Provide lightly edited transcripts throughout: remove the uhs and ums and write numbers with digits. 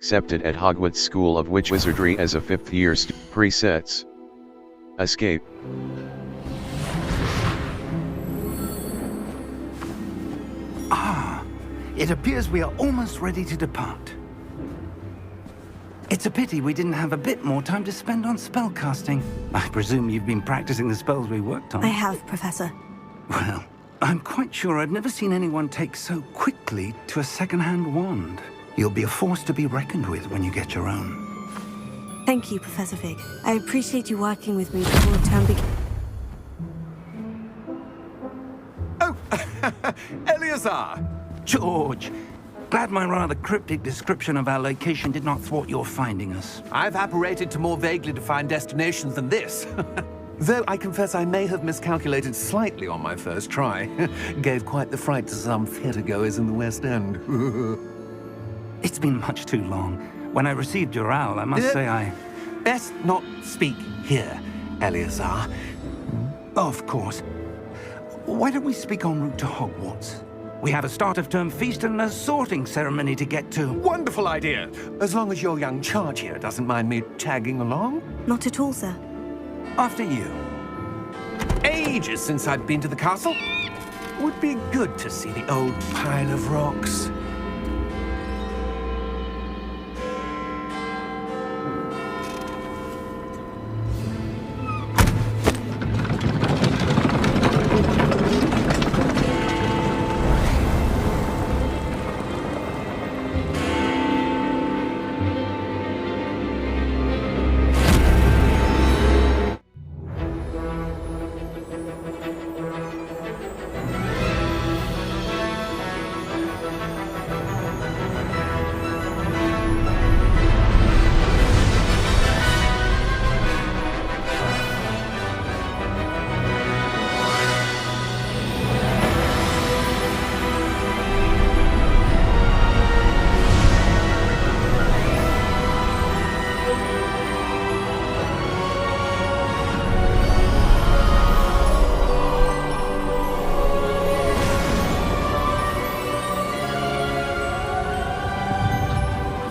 accepted at Hogwarts School of Wizardry as a 5th year presets. Escape. Ah, it appears we are almost ready to depart. It's a pity we didn't have a bit more time to spend on spellcasting. I presume you've been practicing the spells we worked on. I have, Professor. Well, I'm quite sure I've never seen anyone take so quickly to a second-hand wand. You'll be a force to be reckoned with when you get your own. Thank you, Professor Fig. I appreciate you working with me before the term begins. Oh, Eleazar! George, glad my rather cryptic description of our location did not thwart your finding us. I've apparated to more vaguely defined destinations than this. Though I confess I may have miscalculated slightly on my first try. Gave quite the fright to some theatergoers in the West End. It's been much too long. When I received your owl, I must say I... Best not speak here, Eleazar. Of course. Why don't we speak en route to Hogwarts? We have a start-of-term feast and a sorting ceremony to get to. Wonderful idea! As long as your young charge here doesn't mind me tagging along. Not at all, sir. After you. Ages since I've been to the castle. Would be good to see the old pile of rocks.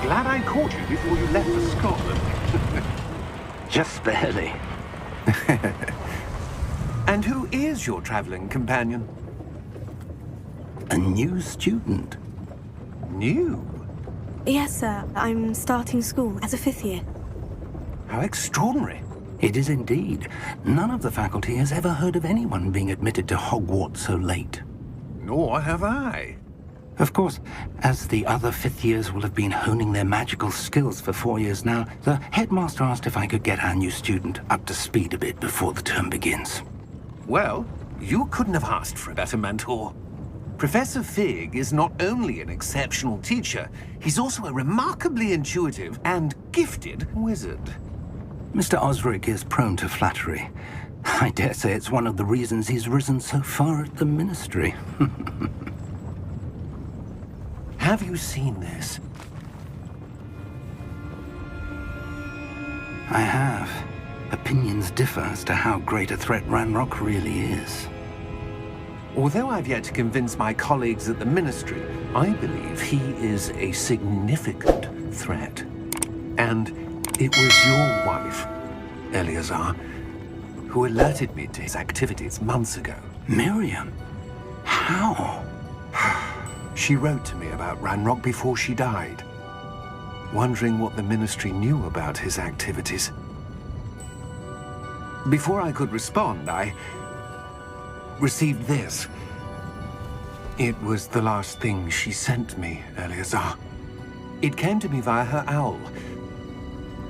Glad I caught you before you left for Scotland. Just barely. And who is your traveling companion? A new student. New? Yes, sir. I'm starting school as a 5th year. How extraordinary. It is indeed. None of the faculty has ever heard of anyone being admitted to Hogwarts so late. Nor have I. Of course, as the other 5th years will have been honing their magical skills for 4 years now, the headmaster asked if I could get our new student up to speed a bit before the term begins. Well, you couldn't have asked for a better mentor. Professor Fig is not only an exceptional teacher, he's also a remarkably intuitive and gifted wizard. Mr. Osric is prone to flattery. I dare say it's one of the reasons he's risen so far at the Ministry. Have you seen this? I have. Opinions differ as to how great a threat Ranrock really is. Although I've yet to convince my colleagues at the Ministry, I believe he is a significant threat. And it was your wife, Eleazar, who alerted me to his activities months ago. Miriam? How? She wrote to me about Ranrock before she died, wondering what the Ministry knew about his activities. Before I could respond, I received this. It was the last thing she sent me, Eleazar. It came to me via her owl,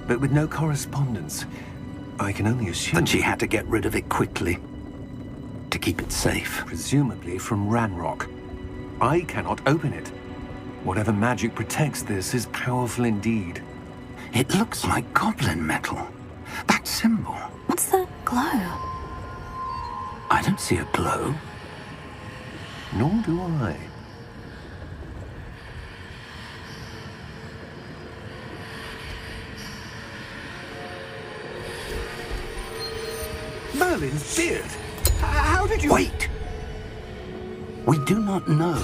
but with no correspondence. I can only assume... That she had to get rid of it quickly, to keep it safe. Presumably from Ranrock. I cannot open it. Whatever magic protects this is powerful indeed. It looks like goblin metal. That symbol. What's the glow? I don't see a glow. Nor do I. Merlin's beard! How did you... Wait! We do not know.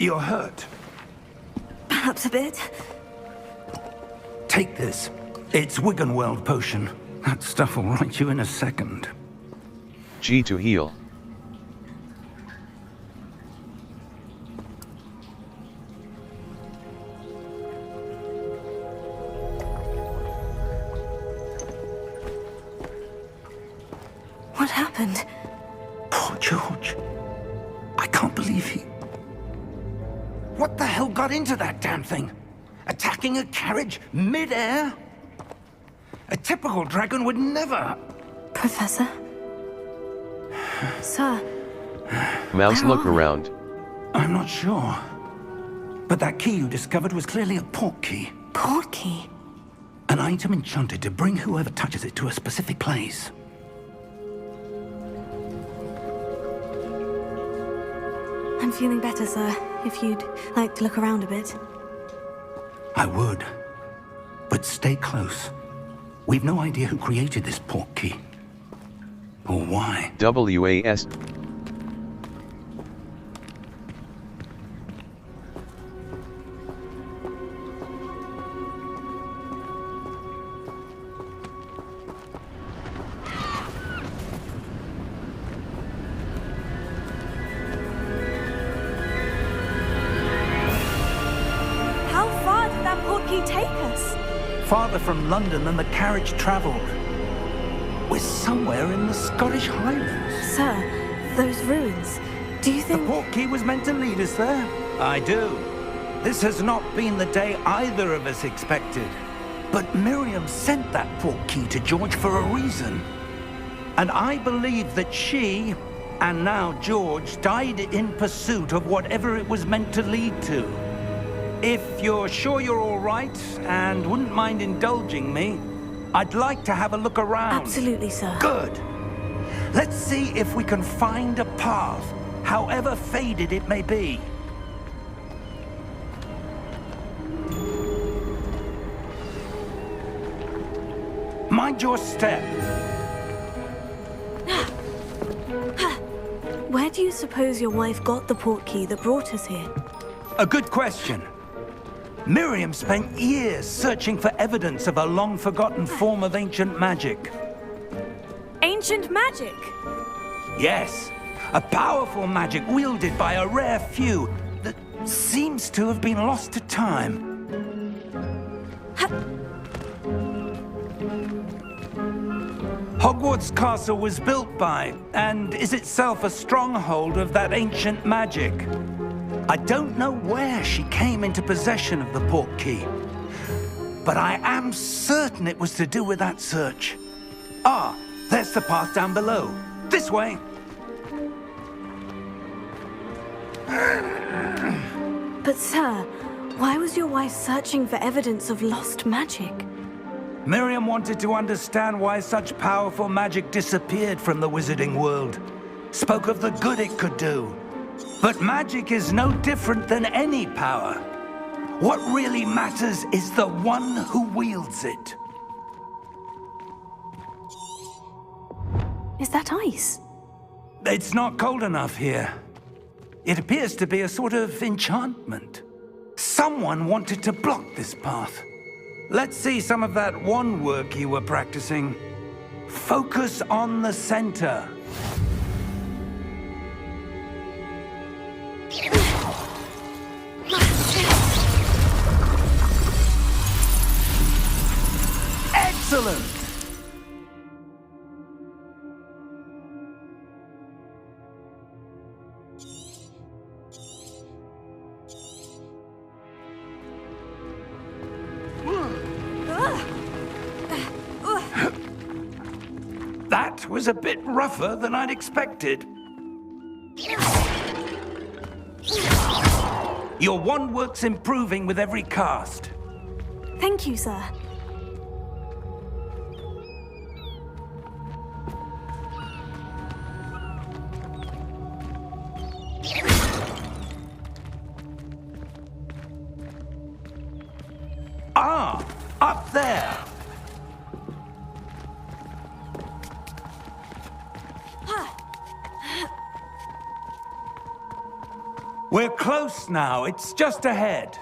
You're hurt. Perhaps a bit. Take this. It's Wiggenweld potion. That stuff will right you in a second. G to heal. What happened? Poor George. I can't believe he... What the hell got into that damn thing? Attacking a carriage mid-air? A typical dragon would never... Professor? Sir? Mouse, Where look are we? around. I'm not sure. But that key you discovered was clearly a port key. Port key? An item enchanted to bring whoever touches it to a specific place. I'm feeling better, sir. If you'd like to look around a bit. I would. But stay close. We've no idea who created this port key. Or why. WAS. How far did that port key take us? Farther from London than the carriage travelled. We're somewhere in the Scottish Highlands. Sir, those ruins. Do you The think... port key was meant to lead us there? I do. This has not been the day either of us expected. But Miriam sent that port key to George for a reason. And I believe that she, and now George, died in pursuit of whatever it was meant to lead to. If you're sure you're all right, and wouldn't mind indulging me, I'd like to have a look around. Absolutely, sir. Good. Let's see if we can find a path, however faded it may be. Mind your step. Where do you suppose your wife got the port key that brought us here? A good question. Miriam spent years searching for evidence of a long-forgotten form of ancient magic. Ancient magic? Yes, a powerful magic wielded by a rare few that seems to have been lost to time. Hogwarts Castle was built by, and is itself a stronghold of that ancient magic. I don't know where she came into possession of the port key, but I am certain it was to do with that search. Ah, there's the path down below. This way. But sir, why was your wife searching for evidence of lost magic? Miriam wanted to understand why such powerful magic disappeared from the wizarding world. Spoke of the good it could do. But magic is no different than any power. What really matters is the one who wields it. Is that ice? It's not cold enough here. It appears to be a sort of enchantment. Someone wanted to block this path. Let's see some of that wand work you were practicing. Focus on the center. Excellent! That was a bit rougher than I'd expected. Your wand work's improving with every cast. Thank you, sir. Ah, up there. We're close now. It's just ahead.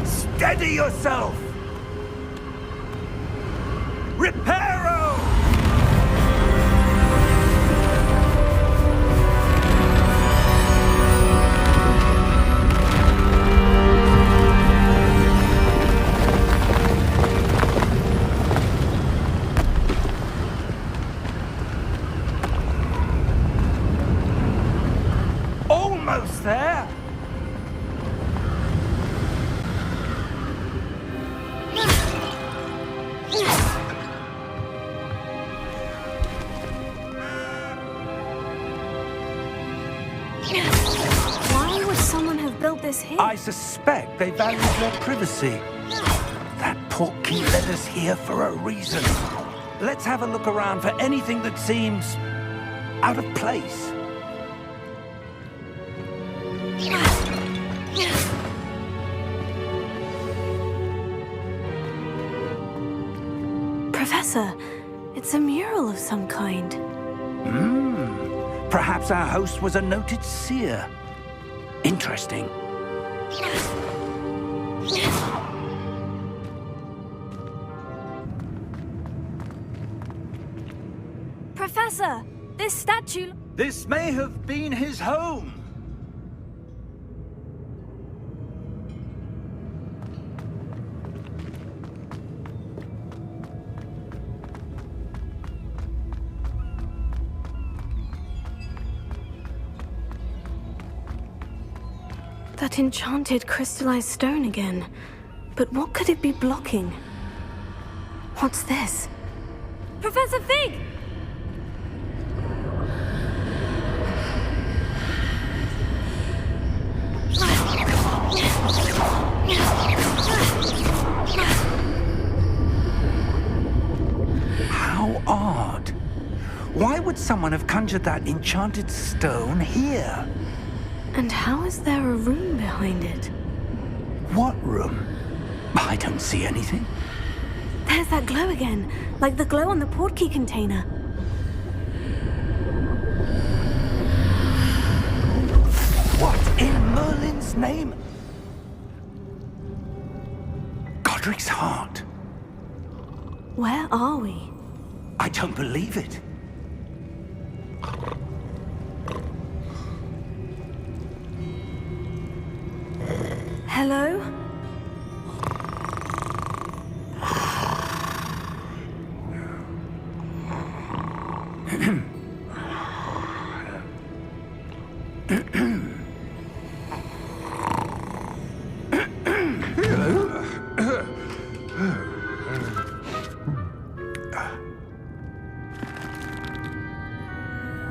Steady yourself! Reparo! Almost there! Why would someone have built this here? I suspect they valued their privacy. That portkey led us here for a reason. Let's have a look around for anything that seems out of place. Professor, it's a mural of some kind. Perhaps our host was a noted seer. Interesting. Professor, this statue... This may have been his home. That enchanted crystallized stone again. But what could it be blocking? What's this? Professor Fig! How odd. Why would someone have conjured that enchanted stone here? And how is there a room behind it? What room? I don't see anything. There's that glow again, like the glow on the portkey container. What in Merlin's name? Godric's heart. Where are we? I don't believe it. Hello?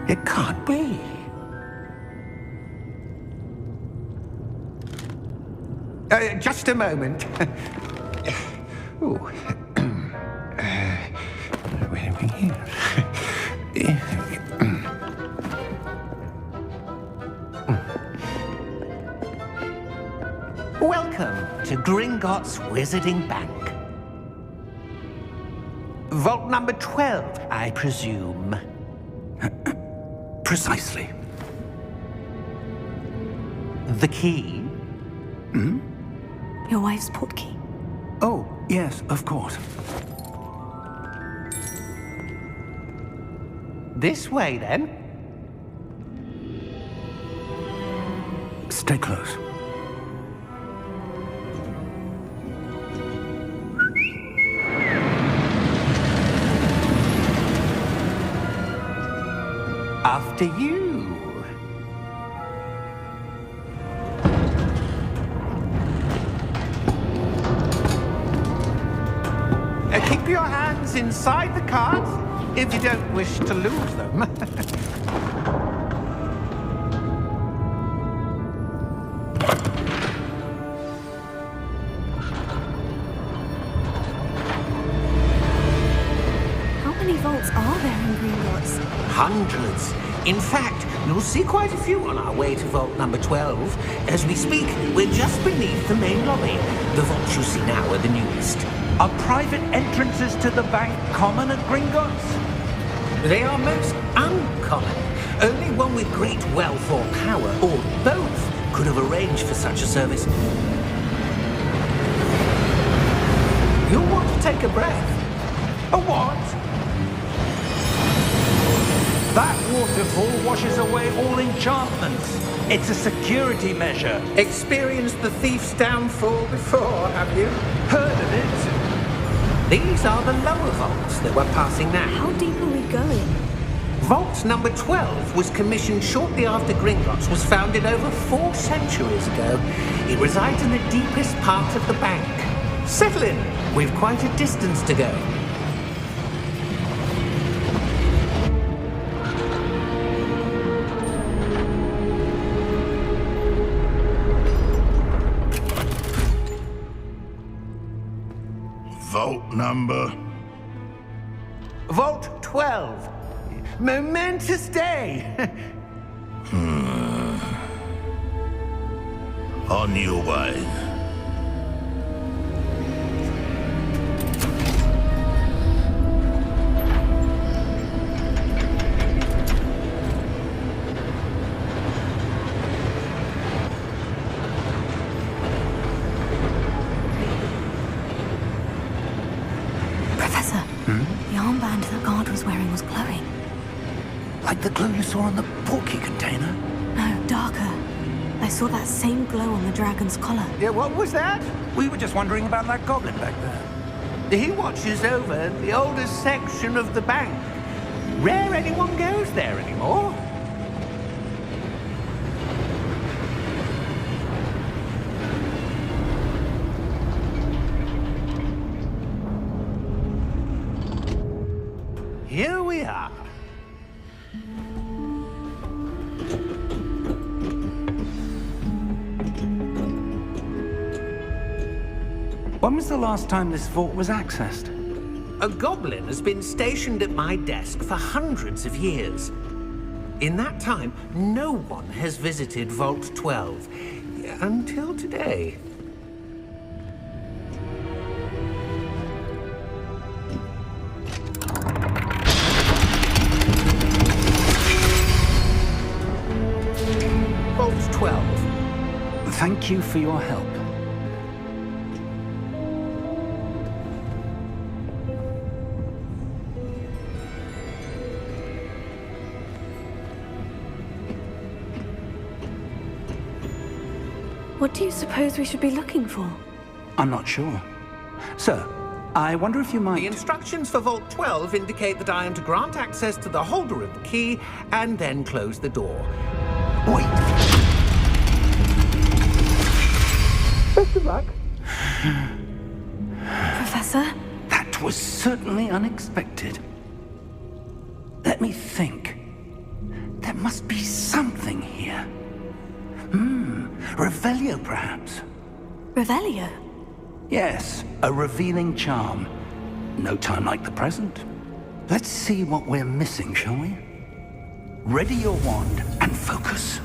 It can't be. Just a moment. Ooh. Where are we here? Welcome to Gringotts Wizarding Bank. Vault number 12, I presume. Precisely. The key? Your wife's portkey. Oh, yes, of course. This way, then. Stay close. After you. Keep your hands inside the cards if you don't wish to lose them. How many vaults are there in Gringotts? Hundreds. In fact, you'll see quite a few on our way to vault number 12. As we speak, we're just beneath the main lobby. The vaults you see now are the newest. Are private entrances to the bank common at Gringotts? They are most uncommon. Only one with great wealth or power, or both, could have arranged for such a service. You'll want to take a breath. A what? That waterfall washes away all enchantments. It's a security measure. Experienced the thief's downfall before, have you? Heard of it? These are the lower vaults that we're passing now. How deep are we going? Vault number 12 was commissioned shortly after Gringotts was founded over 4 centuries ago. It resides in the deepest part of the bank. Settle in. We've quite a distance to go. Vault number? Vault 12. Momentous day. On your way. Professor, the armband the guard was wearing was glowing. Like the glow you saw on the portkey container? No, darker. I saw that same glow on the dragon's collar. Yeah, what was that? We were just wondering about that goblin back there. He watches over the oldest section of the bank. Rare anyone goes there anymore. Here we are. When was the last time this vault was accessed? A goblin has been stationed at my desk for hundreds of years. In that time, no one has visited Vault 12. Until today. Vault 12. Thank you for your help. What do you suppose we should be looking for? I'm not sure. Sir, I wonder if you might... The instructions for Vault 12 indicate that I am to grant access to the holder of the key and then close the door. Wait! Best of luck. Professor? That was certainly unexpected. Let me think. There must be something here. Revelio, perhaps? Revelio? Yes, a revealing charm. No time like the present. Let's see what we're missing, shall we? Ready your wand and focus.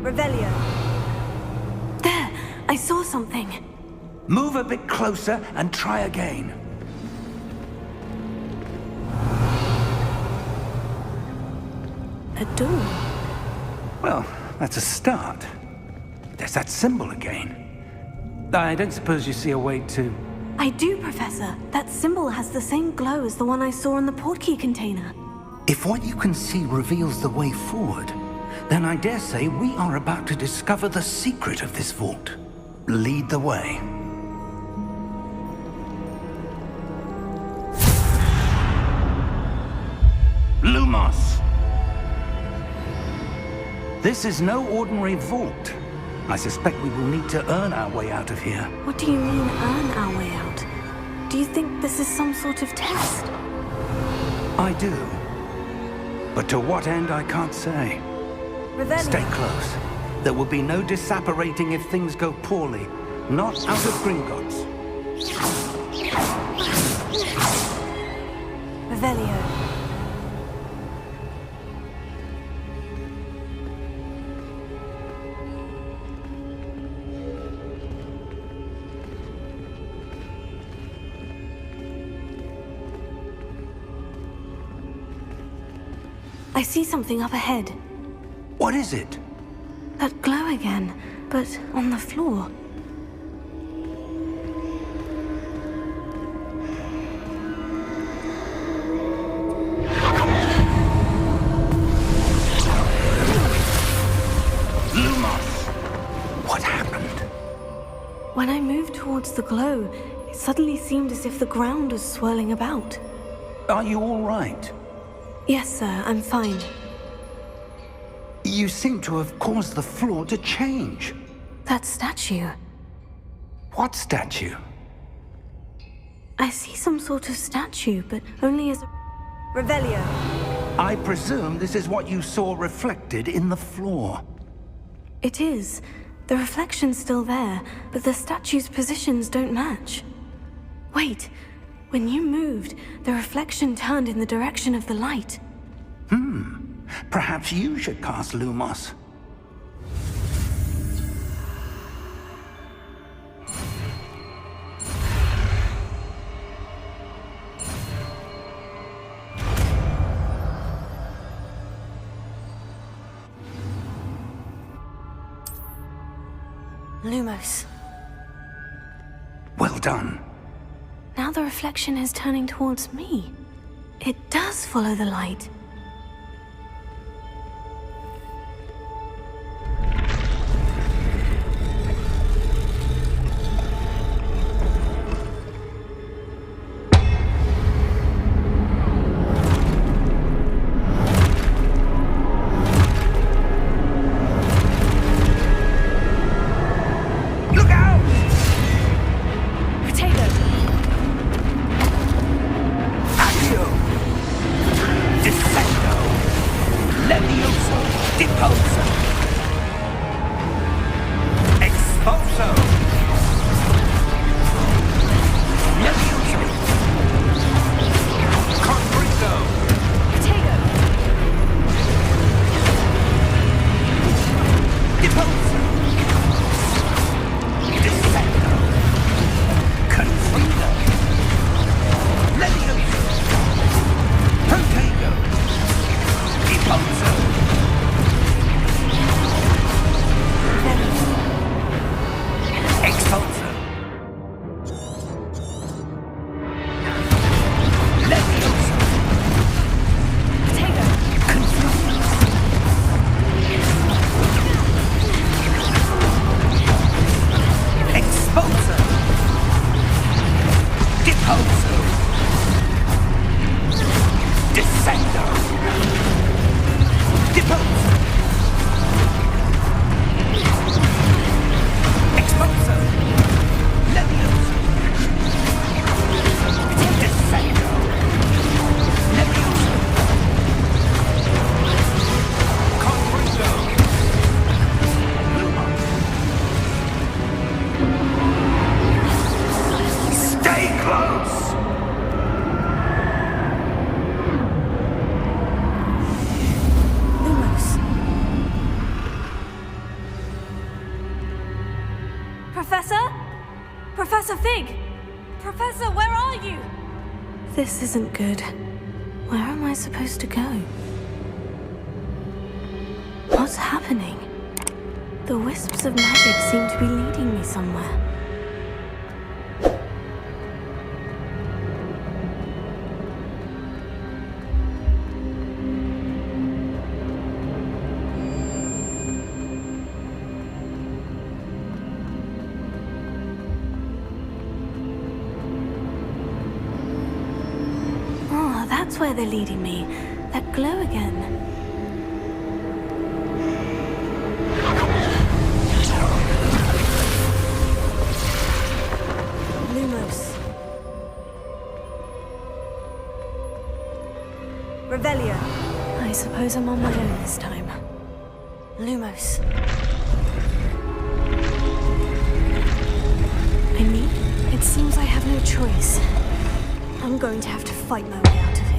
Revelio. There! I saw something. Move a bit closer and try again. A door. Well, that's a start. There's that symbol again. I don't suppose you see a way to... I do, Professor. That symbol has the same glow as the one I saw in the portkey container. If what you can see reveals the way forward, then I dare say we are about to discover the secret of this vault. Lead the way. Lumos! This is no ordinary vault. I suspect we will need to earn our way out of here. What do you mean, earn our way out? Do you think this is some sort of test? I do. But to what end, I can't say. Revelio. Stay close. There will be no disapparating if things go poorly. not out of Gringotts. Revelio. I see something up ahead. What is it? That glow again, but on the floor. What happened? When I moved towards the glow, it suddenly seemed as if the ground was swirling about. Are you all right? Yes, sir, I'm fine. You seem to have caused the floor to change. That statue. What statue? I see some sort of statue, but only as a... Revelio. I presume this is what you saw reflected in the floor. It is. The reflection's still there, but the statue's positions don't match. Wait. When you moved, the reflection turned in the direction of the light. Perhaps you should cast Lumos. Lumos. Well done. Now the reflection is turning towards me. It does follow the light. Professor Fig! Professor, where are you? This isn't good. Where am I supposed to go? What's happening? The wisps of magic seem to be leading me somewhere. That's where they're leading me. That glow again. Lumos. Revelio. I suppose I'm on my own this time. Lumos. in me, it seems I have no choice. I'm going to have to fight my way out of here.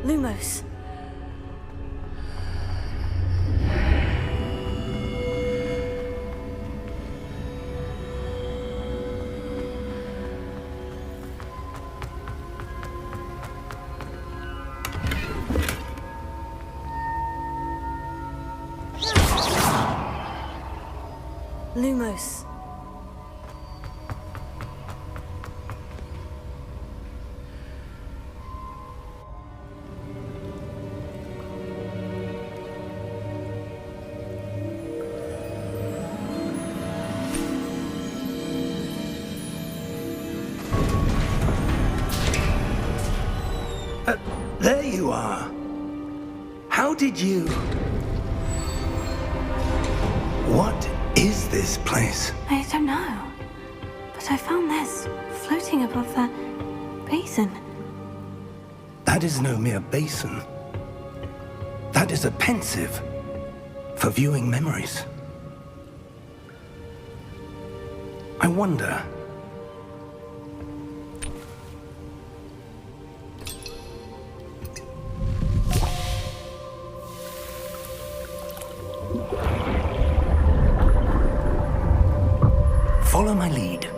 Lumos. Lumos. There you are. How did you... What is this place? I don't know. But I found this floating above that basin. That is no mere basin. That is a pensive for viewing memories. I wonder... Follow my lead.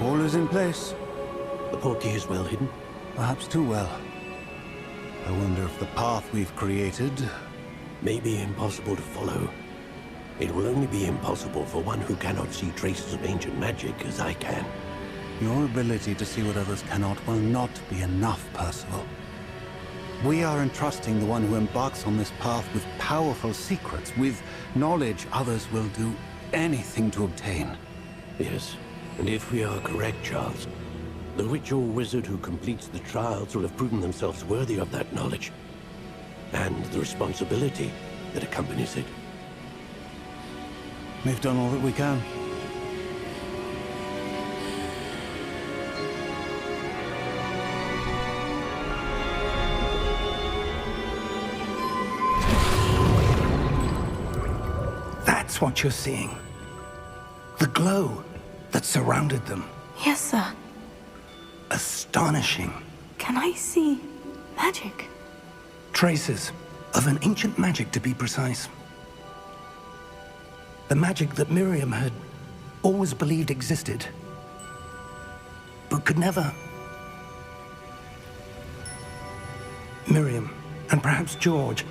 All is in place. The portkey is well hidden. Perhaps too well. I wonder if the path we've created... May be impossible to follow. It will only be impossible for one who cannot see traces of ancient magic as I can. Your ability to see what others cannot will not be enough, Percival. We are entrusting the one who embarks on this path with powerful secrets, with knowledge others will do anything to obtain. Yes, and if we are correct, Charles, the witch or wizard who completes the trials will have proven themselves worthy of that knowledge, and the responsibility that accompanies it. We've done all that we can. That's what you're seeing. The glow that surrounded them. Yes, sir. Astonishing. Can I see magic? Traces of an ancient magic, to be precise. The magic that Miriam had always believed existed, but could never. Miriam, and perhaps George,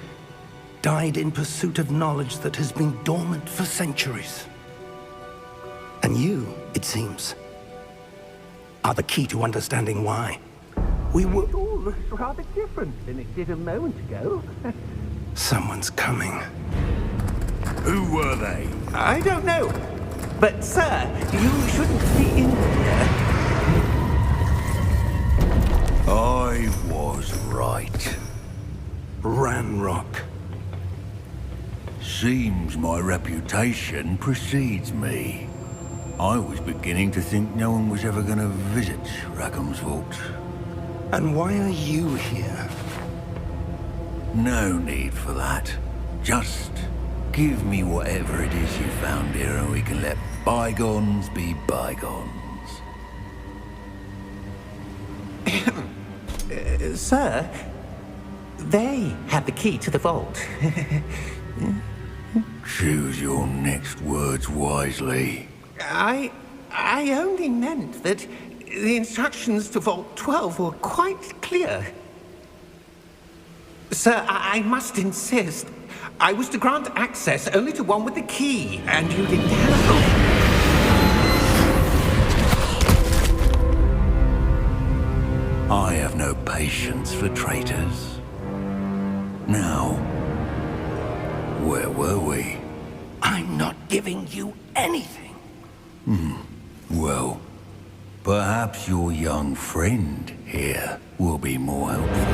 died in pursuit of knowledge that has been dormant for centuries. And you, it seems, are the key to understanding why. We were... It all looks rather different than it did a moment ago. Someone's coming. Who were they? I don't know. But, sir, you shouldn't be in here. I was right. Ranrock. Seems my reputation precedes me. I was beginning to think no one was ever going to visit Rackham's vault. And why are you here? No need for that. Just give me whatever it is you found here and we can let bygones be bygones. Sir, they have the key to the vault. Choose your next words wisely. I only meant that the instructions to Vault 12 were quite clear. Sir, I must insist. I was to grant access only to one with the key, and you didn't have... I have no patience for traitors. Now, where were we? I'm not giving you anything. Well, perhaps your young friend here will be more helpful.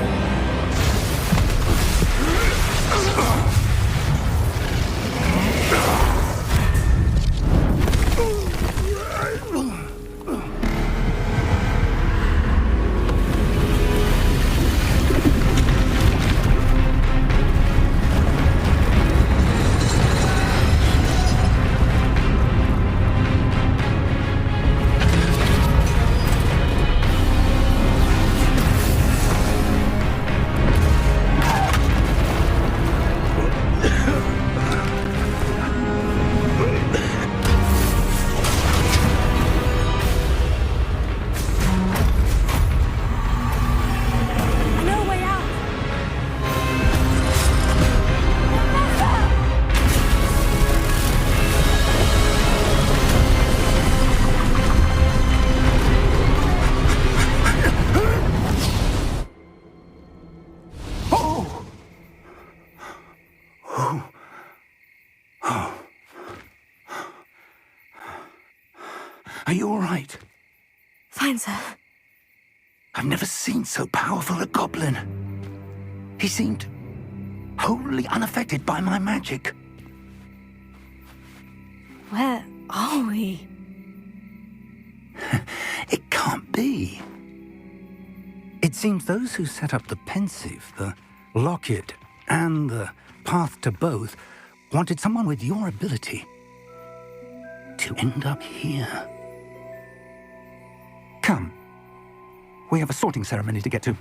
Are you all right? Fine, sir. I've never seen so powerful a goblin. He seemed wholly unaffected by my magic. Where are we? It can't be. It seems those who set up the pensive, the locket, and the path to both wanted someone with your ability to end up here. Come. We have a sorting ceremony to get to.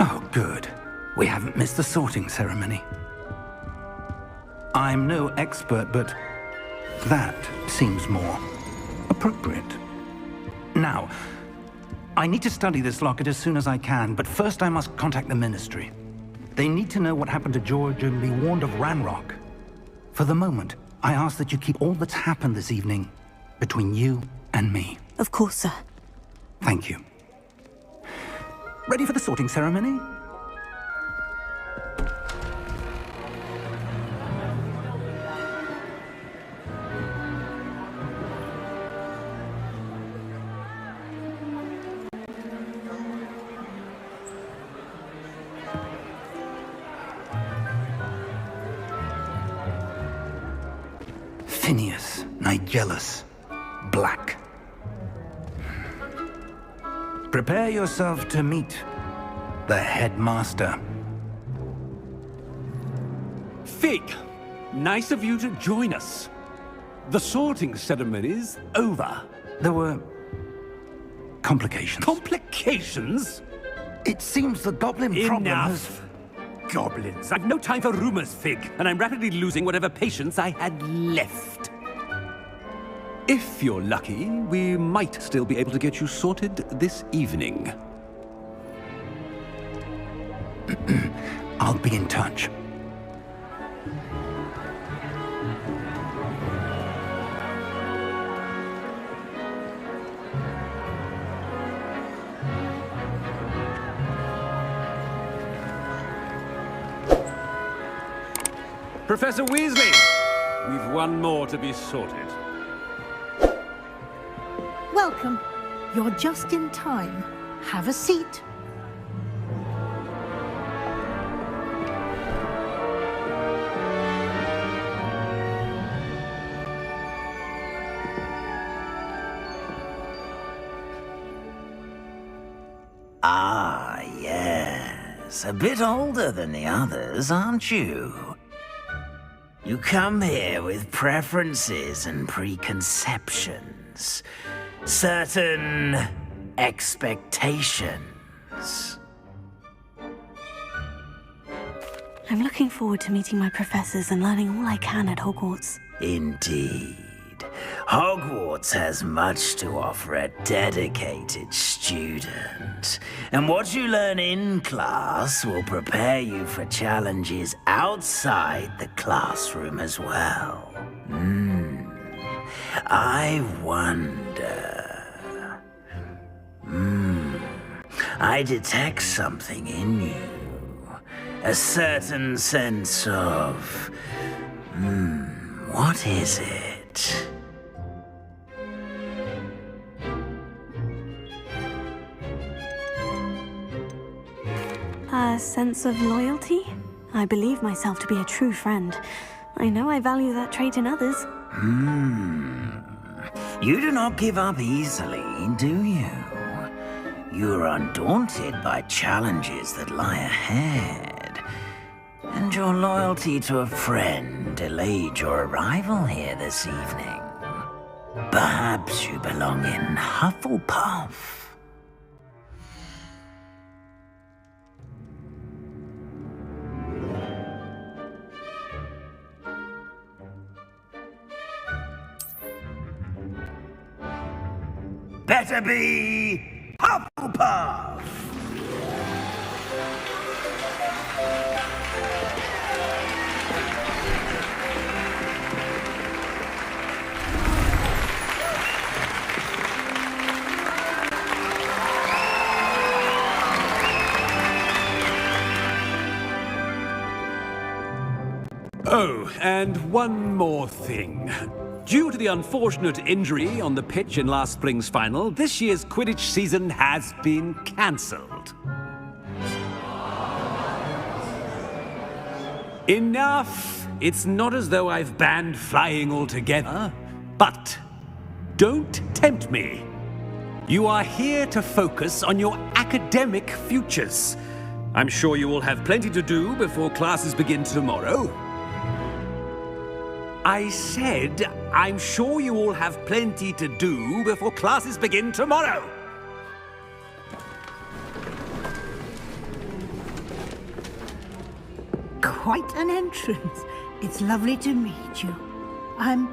Oh, good. We haven't missed the sorting ceremony. I'm no expert, but that seems more appropriate. Now, I need to study this locket as soon as I can, but first I must contact the Ministry. They need to know what happened to George and be warned of Ranrock. For the moment, I ask that you keep all that's happened this evening between you and me. Of course, sir. Thank you. Ready for the sorting ceremony? Phineas, Nigellus, Black. Prepare yourself to meet the headmaster. Fig, nice of you to join us. The sorting ceremony's over. There were complications. Complications? It seems the goblin problem has... Enough. Goblins. I've no time for rumors, Fig, and I'm rapidly losing whatever patience I had left. If you're lucky, we might still be able to get you sorted this evening. I'll be in touch. Professor Weasley, we've one more to be sorted. Welcome. You're just in time. Have a seat. Ah, yes. A bit older than the others, aren't you? You come here with preferences and preconceptions. Certain expectations. I'm looking forward to meeting my professors and learning all I can at Hogwarts. Indeed. Hogwarts has much to offer a dedicated student. And what you learn in class will prepare you for challenges outside the classroom as well. I wonder... I detect something in you. A certain sense of... what is it? A sense of loyalty? I believe myself to be a true friend. I know I value that trait in others. You do not give up easily, do you? You are undaunted by challenges that lie ahead. And your loyalty to a friend delayed your arrival here this evening. Perhaps you belong in Hufflepuff. Better be Hufflepuff! Oh, and one more thing. Due to the unfortunate injury on the pitch in last spring's final, this year's Quidditch season has been cancelled. Enough! It's not as though I've banned flying altogether, but don't tempt me. You are here to focus on your academic futures. I'm sure you will have plenty to do before classes begin tomorrow. I said, I'm sure you all have plenty to do before classes begin tomorrow. Quite an entrance. It's lovely to meet you.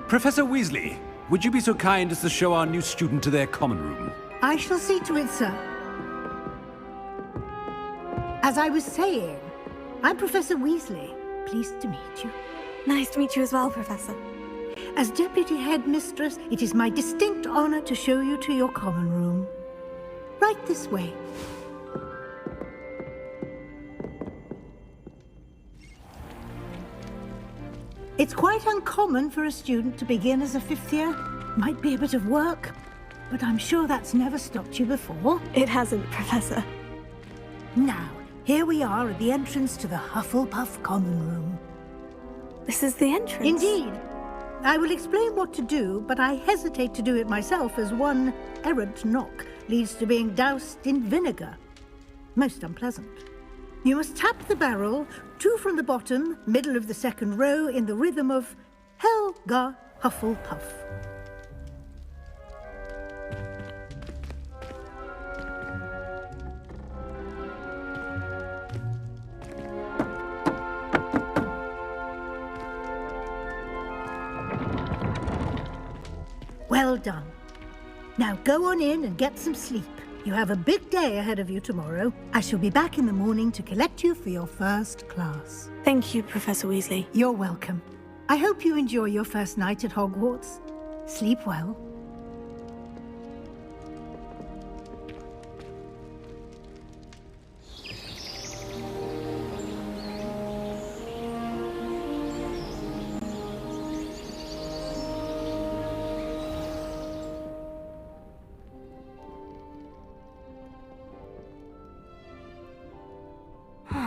Professor Weasley, would you be so kind as to show our new student to their common room? I shall see to it, sir. As I was saying, I'm Professor Weasley. Pleased to meet you. Nice to meet you as well, Professor. As Deputy Headmistress, it is my distinct honor to show you to your common room. Right this way. It's quite uncommon for a student to begin as a fifth year. Might be a bit of work, but I'm sure that's never stopped you before. It hasn't, Professor. Now, here we are at the entrance to the Hufflepuff common room. This is the entrance? Indeed. I will explain what to do, but I hesitate to do it myself as one errant knock leads to being doused in vinegar. Most unpleasant. You must tap the barrel, 2 from the bottom, middle of the second row, in the rhythm of Helga Hufflepuff. Well done. Now go on in and get some sleep. You have a big day ahead of you tomorrow. I shall be back in the morning to collect you for your first class. Thank you, Professor Weasley. You're welcome. I hope you enjoy your first night at Hogwarts. Sleep well.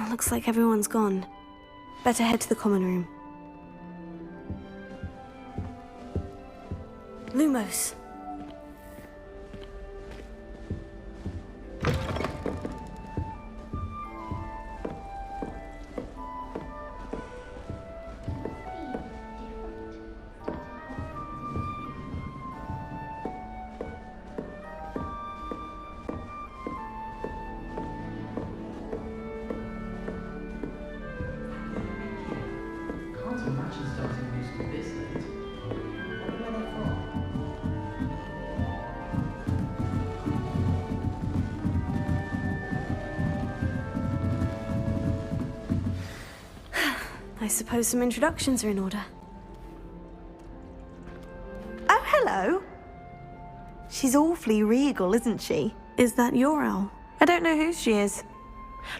Looks like everyone's gone. Better head to the common room. Lumos. I suppose some introductions are in order. Oh, hello. She's awfully regal, isn't she? Is that your owl? I don't know who she is.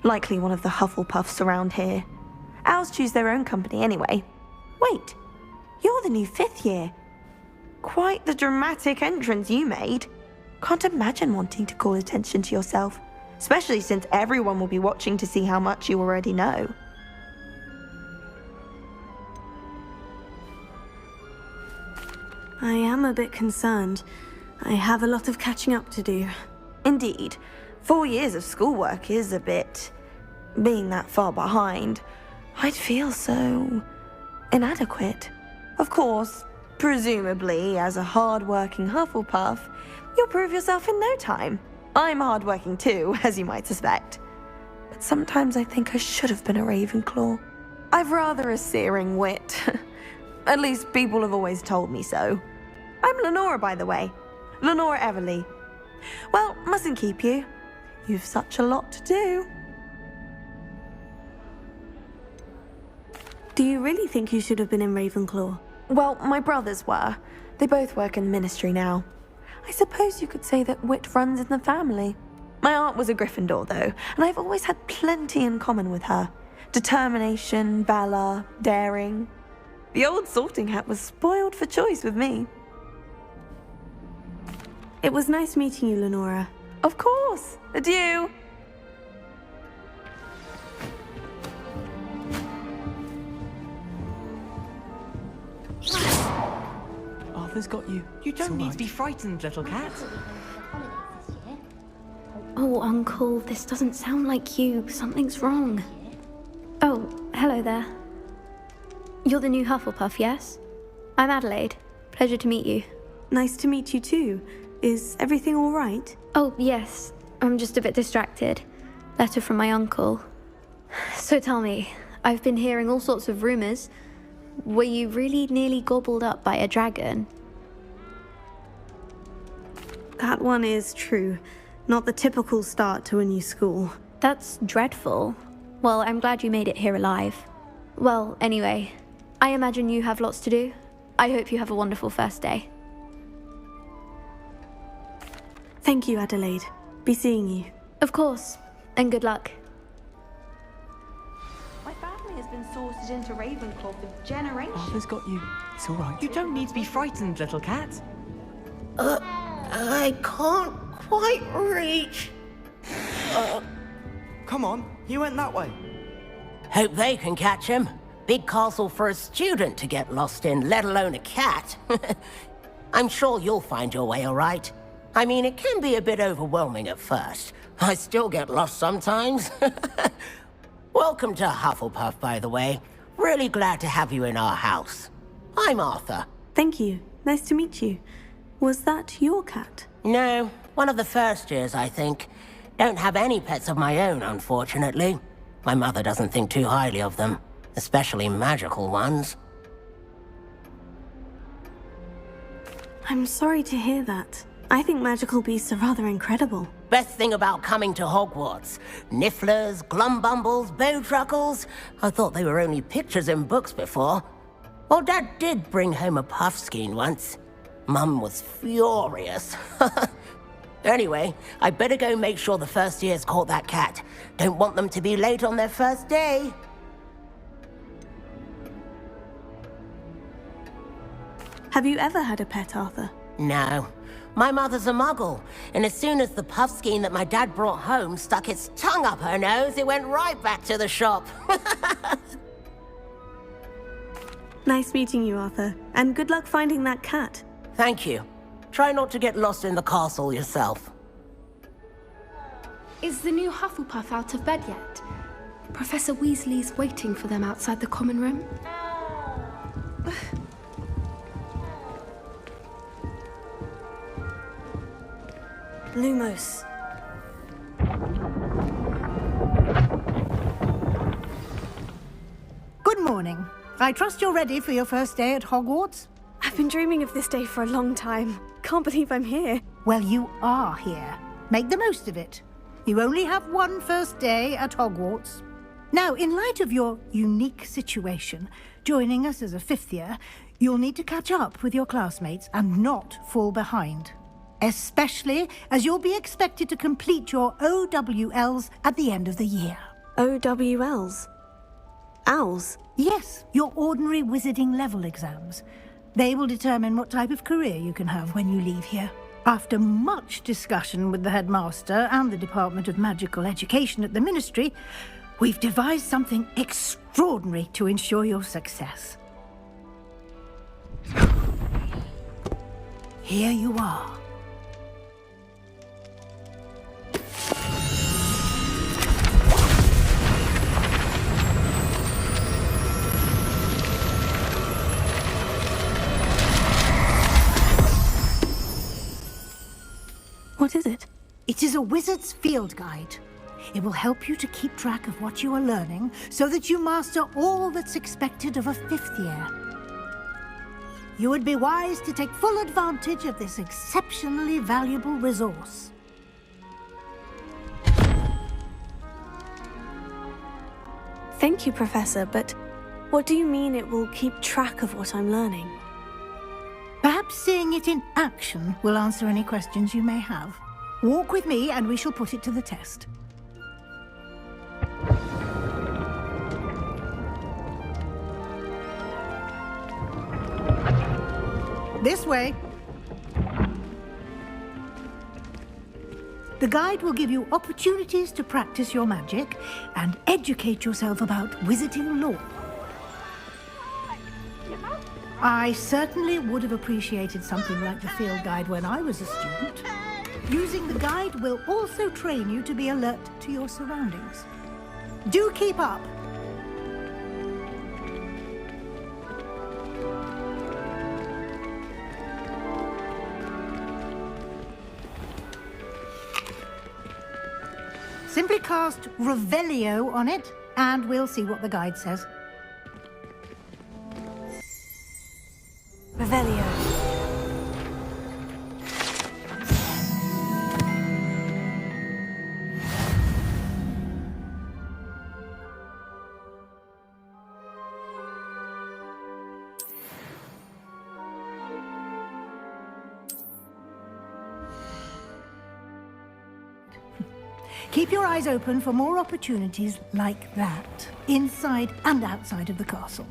Likely one of the Hufflepuffs around here. Owls choose their own company anyway. Wait, you're the new 5th year. Quite the dramatic entrance you made. Can't imagine wanting to call attention to yourself, especially since everyone will be watching to see how much you already know. I am a bit concerned. I have a lot of catching up to do. Indeed. 4 years of schoolwork is a bit... being that far behind. I'd feel so... inadequate. Of course, presumably, as a hard-working Hufflepuff, you'll prove yourself in no time. I'm hard-working too, as you might suspect. But sometimes I think I should have been a Ravenclaw. I've rather a searing wit. At least people have always told me so. I'm Lenora, by the way. Lenora Everly. Well, mustn't keep you. You've such a lot to do. Do you really think you should have been in Ravenclaw? Well, my brothers were. They both work in the Ministry now. I suppose you could say that wit runs in the family. My aunt was a Gryffindor, though, and I've always had plenty in common with her. Determination, valor, daring. The old sorting hat was spoiled for choice with me. It was nice meeting you, Lenora. Of course. Adieu. Arthur's got you. You don't need to be frightened, little cat. Oh, Uncle, this doesn't sound like you. Something's wrong. Oh, hello there. You're the new Hufflepuff, yes? I'm Adelaide. Pleasure to meet you. Nice to meet you too. Is everything all right? Oh, yes. I'm just a bit distracted. Letter from my uncle. So tell me, I've been hearing all sorts of rumors. Were you really nearly gobbled up by a dragon? That one is true. Not the typical start to a new school. That's dreadful. Well, I'm glad you made it here alive. Well, anyway, I imagine you have lots to do. I hope you have a wonderful first day. Thank you, Adelaide. Be seeing you. Of course, and good luck. My family has been sorted into Ravenclaw for generations. Arthur's got you. It's all right. You don't need to be frightened, little cat. I can't quite reach. Come on, he went that way. Hope they can catch him. Big castle for a student to get lost in, let alone a cat. I'm sure you'll find your way all right. I mean, it can be a bit overwhelming at first. I still get lost sometimes. Welcome to Hufflepuff, by the way. Really glad to have you in our house. I'm Arthur. Thank you. Nice to meet you. Was that your cat? No, one of the first years, I think. Don't have any pets of my own, unfortunately. My mother doesn't think too highly of them, especially magical ones. I'm sorry to hear that. I think magical beasts are rather incredible. Best thing about coming to Hogwarts. Nifflers, glumbumbles, bowtruckles. I thought they were only pictures in books before. Well, Dad did bring home a puffskein once. Mum was furious. Anyway, I better go make sure the first years caught that cat. Don't want them to be late on their first day. Have you ever had a pet, Arthur? No. My mother's a muggle, and as soon as the puffskein that my dad brought home stuck its tongue up her nose, it went right back to the shop. Nice meeting you, Arthur, and good luck finding that cat. Thank you. Try not to get lost in the castle yourself. Is the new Hufflepuff out of bed yet? Professor Weasley's waiting for them outside the common room. Lumos. Good morning. I trust you're ready for your first day at Hogwarts? I've been dreaming of this day for a long time. Can't believe I'm here. Well, you are here. Make the most of it. You only have one first day at Hogwarts. Now, in light of your unique situation, joining us as a fifth year, you'll need to catch up with your classmates and not fall behind. Especially as you'll be expected to complete your OWLs at the end of the year. OWLs? Owls? Yes, your ordinary wizarding level exams. They will determine what type of career you can have when you leave here. After much discussion with the headmaster and the Department of Magical Education at the Ministry, we've devised something extraordinary to ensure your success. here you are. What is it? It is a wizard's field guide. It will help you to keep track of what you are learning so that you master all that's expected of a 5th year. You would be wise to take full advantage of this exceptionally valuable resource. Thank you, Professor, but what do you mean it will keep track of what I'm learning? Perhaps seeing it in action will answer any questions you may have. Walk with me and we shall put it to the test. This way. The guide will give you opportunities to practice your magic and educate yourself about wizarding lore. I certainly would have appreciated something like the field guide when I was a student. Using the guide will also train you to be alert to your surroundings. Do keep up! Simply cast Revelio on it, and we'll see what the guide says. Revelio. Keep your eyes open for more opportunities like that, inside and outside of the castle.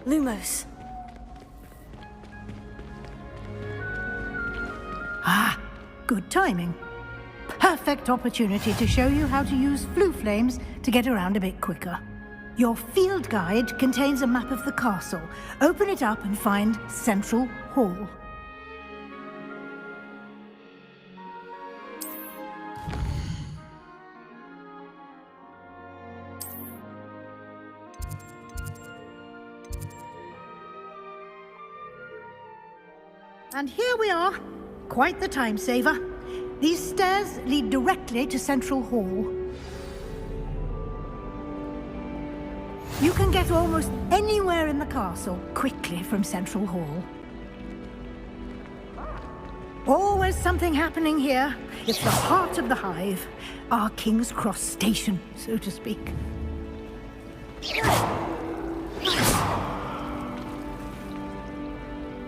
Lumos. Ah, good timing. Perfect opportunity to show you how to use flue flames to get around a bit quicker. Your field guide contains a map of the castle. Open it up and find Central Hall. And here we are. Quite the time saver. These stairs lead directly to Central Hall. You can get almost anywhere in the castle quickly from Central Hall. Always something happening here. It's the heart of the hive. Our King's Cross station, so to speak.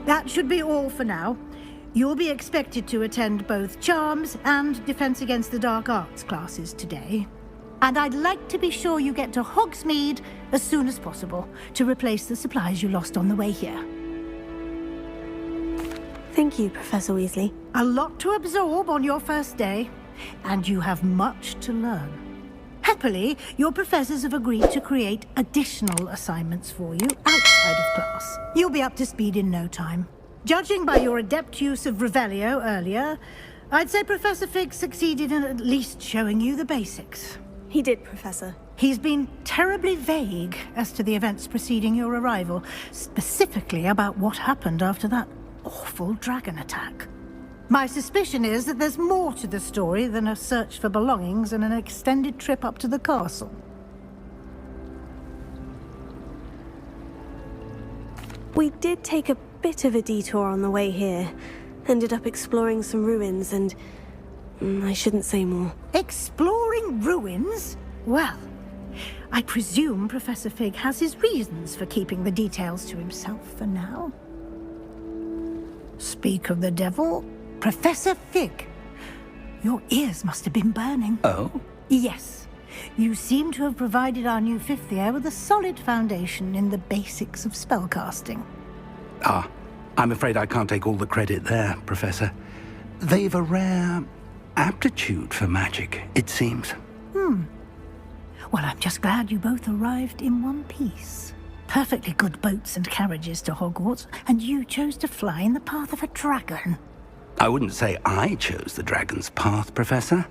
That should be all for now. You'll be expected to attend both Charms and Defense Against the Dark Arts classes today. And I'd like to be sure you get to Hogsmeade as soon as possible to replace the supplies you lost on the way here. Thank you, Professor Weasley. A lot to absorb on your first day, and you have much to learn. Happily, your professors have agreed to create additional assignments for you outside of class. You'll be up to speed in no time. Judging by your adept use of Revelio earlier, I'd say Professor Fig succeeded in at least showing you the basics. He did, Professor. He's been terribly vague as to the events preceding your arrival, specifically about what happened after that awful dragon attack. My suspicion is that there's more to the story than a search for belongings and an extended trip up to the castle. We did take a bit of a detour on the way here. Ended up exploring some ruins and... I shouldn't say more. Exploring ruins? Well, I presume Professor Fig has his reasons for keeping the details to himself for now. Speak of the devil, Professor Fig. Your ears must have been burning. Oh? Yes. You seem to have provided our new 5th year with a solid foundation in the basics of spellcasting. Ah, I'm afraid I can't take all the credit there, Professor. They've a rare aptitude for magic, it seems. Well, I'm just glad you both arrived in one piece. perfectly good boats and carriages to Hogwarts, and you chose to fly in the path of a dragon. I wouldn't say I chose the dragon's path, Professor.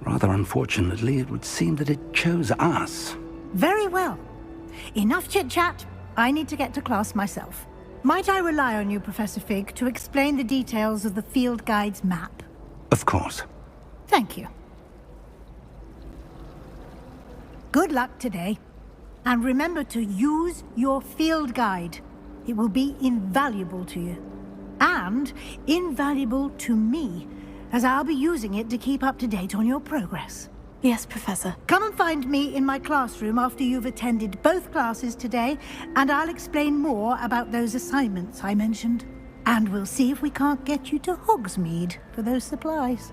Rather unfortunately, it would seem that it chose us. Very well. Enough chit-chat. I need to get to class myself. Might I rely on you, Professor Fig, to explain the details of the field guide's map? Of course. Thank you. Good luck today. And remember to use your field guide. It will be invaluable to you. And invaluable to me, as I'll be using it to keep up to date on your progress. Yes, Professor. Come and find me in my classroom after you've attended both classes today, and I'll explain more about those assignments I mentioned. And we'll see if we can't get you to Hogsmeade for those supplies.